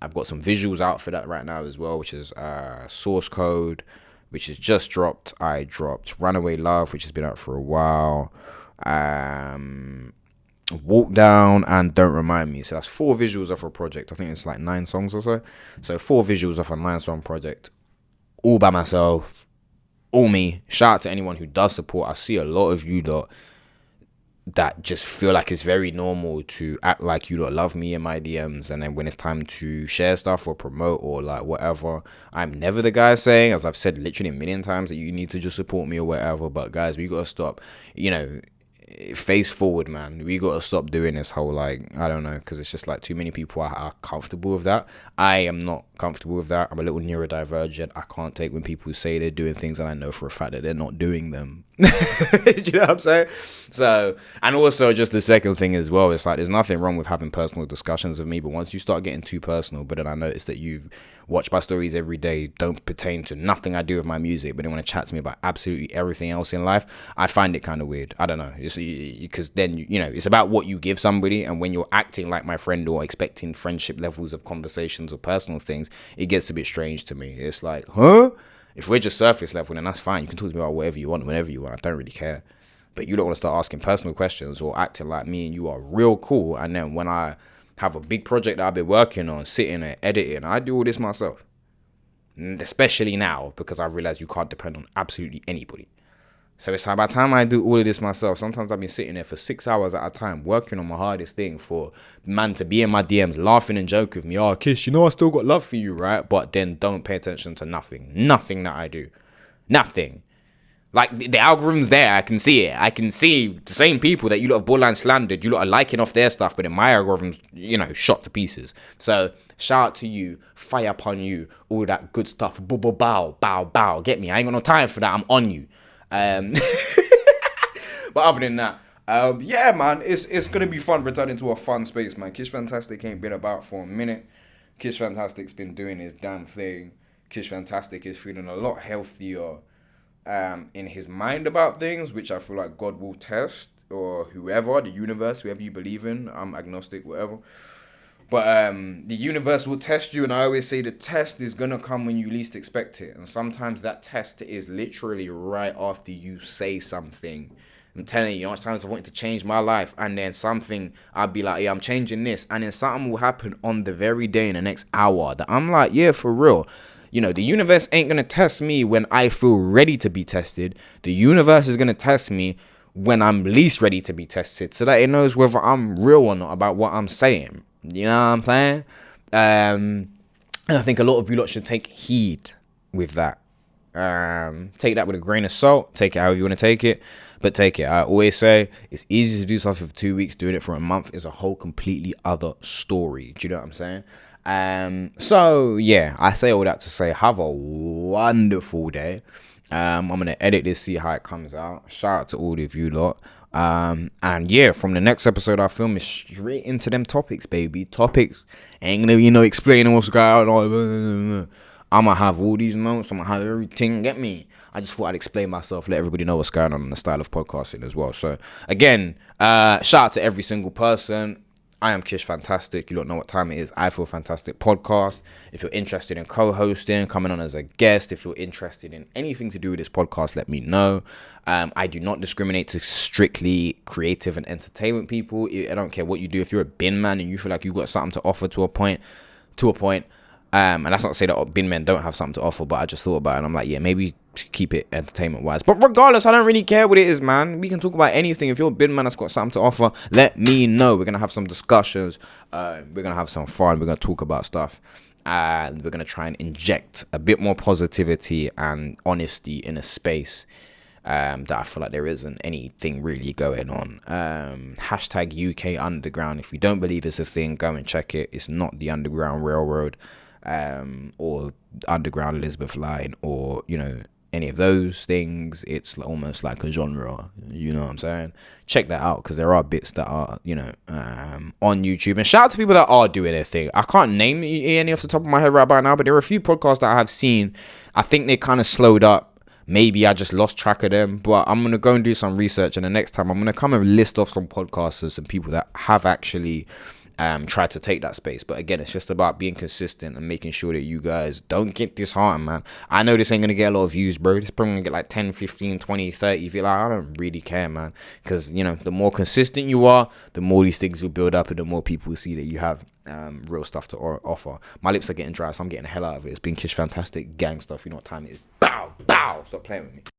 I've got some visuals out for that right now as well, which is Source Code, which has just dropped. I dropped Runaway Love, which has been out for a while. Walk Down and Don't Remind Me. So that's 4 visuals off a project. I think it's like 9 songs or so. So 4 visuals off a 9-song project, all by myself, all me. Shout out to anyone who does support. I see a lot of you lot that just feel like it's very normal to act like you lot love me in my DMs, and then when it's time to share stuff or promote or like whatever, I'm never the guy saying, as I've said literally a million times, that you need to just support me or whatever. But guys, we gotta stop, face forward, man. We gotta stop doing this whole, like, I don't know, because it's just like too many people are comfortable with that. I am not comfortable with that. I'm a little neurodivergent. I can't take when people say they're doing things and I know for a fact that they're not doing them. Do you know what I'm saying? So, and also just the second thing as well, it's like there's nothing wrong with having personal discussions with me, but once you start getting too personal, but then I notice that you've watched my stories every day, don't pertain to nothing I do with my music, but they want to chat to me about absolutely everything else in life, I find it kind of weird. I don't know. It's because then, it's about what you give somebody, and when you're acting like my friend or expecting friendship levels of conversations or personal things, it gets a bit strange to me. It's like, huh? If we're just surface level, then that's fine. You can talk to me about whatever you want, whenever you want. I don't really care. But you don't want to start asking personal questions or acting like me and you are real cool. And then when I have a big project that I've been working on, sitting there, editing, I do all this myself. And especially now, because I realize you can't depend on absolutely anybody. So it's like by the time I do all of this myself, sometimes I've been sitting there for 6 hours at a time working on my hardest thing for man to be in my DMs laughing and joking with me. Oh, Kish, I still got love for you, right? But then don't pay attention to nothing. Nothing that I do. Nothing. Like, the algorithm's there. I can see it. I can see the same people that you lot have borderline slandered. You lot are liking off their stuff, but then my algorithm's, shot to pieces. So shout out to you. Fire upon you. All that good stuff. Bow, bow, bow. Get me? I ain't got no time for that. I'm on you. But other than that, yeah, man, it's gonna be fun returning to a fun space, man. Kish Fantastic ain't been about for a minute. Kish Fantastic's been doing his damn thing. Kish Fantastic is feeling a lot healthier in his mind about things, which I feel like God will test, or whoever, the universe, whoever you believe in. I'm agnostic, whatever. But the universe will test you, and I always say the test is going to come when you least expect it. And sometimes that test is literally right after you say something. I'm telling you, sometimes I wanted to change my life, and then something, I'd be like, yeah, I'm changing this. And then something will happen on the very day in the next hour that I'm like, yeah, for real. The universe ain't going to test me when I feel ready to be tested. The universe is going to test me when I'm least ready to be tested, so that it knows whether I'm real or not about what I'm saying. You know what I'm saying? And I think a lot of you lot should take heed with that. Take that with a grain of salt. Take it however you want to take it, but take it. I always say it's easy to do something for 2 weeks. Doing it for a month is a whole completely other story. Do you know what I'm saying? So yeah, I say all that to say have a wonderful day. I'm gonna edit this, see how it comes out. Shout out to all of you lot. And yeah, from the next episode I film is straight into them topics, baby. Topics. Ain't gonna explaining what's going on. I'm gonna have all these notes. I'm gonna have everything. Get me? I just thought I'd explain myself, let everybody know what's going on in the style of podcasting as well. So again, shout out to every single person. I am Kish Fantastic. You don't know what time it is. I Feel Fantastic podcast. If you're interested in co-hosting, coming on as a guest, if you're interested in anything to do with this podcast, let me know. I do not discriminate to strictly creative and entertainment people. I don't care what you do. If you're a bin man and you feel like you've got something to offer to a point, and that's not to say that bin men don't have something to offer, but I just thought about it and I'm like, yeah, maybe keep it entertainment wise. But regardless, I don't really care what it is, man. We can talk about anything. If you're a bin man that's got something to offer, let me know. We're gonna have some discussions. We're gonna have some fun. We're gonna talk about stuff, and we're gonna try and inject a bit more positivity and honesty in a space that I feel like there isn't anything really going on. Hashtag UK Underground. If you don't believe it's a thing, go and check it. It's not the Underground Railroad, or Underground Elizabeth Line, or any of those things. It's almost like a genre, you know what I'm saying? Check that out, because there are bits that are on YouTube, and shout out to people that are doing their thing. I can't name any off the top of my head right by now, but there are a few podcasts that I have seen. I think they kind of slowed up. Maybe I just lost track of them, but I'm going to go and do some research, and the next time I'm going to come and list off some podcasters and people that have actually try to take that space. But again, it's just about being consistent and making sure that you guys don't get disheartened, man. I know this ain't gonna get a lot of views, bro. This probably gonna get like 10, 15, 20, 30. If you're like, I don't really care, man, because you know, the more consistent you are, the more these things will build up and the more people will see that you have real stuff to offer. My lips are getting dry, so I'm getting the hell out of it. It's been Kish Fantastic Gang Stuff. You know what time it is. Bow, bow. Stop playing with me.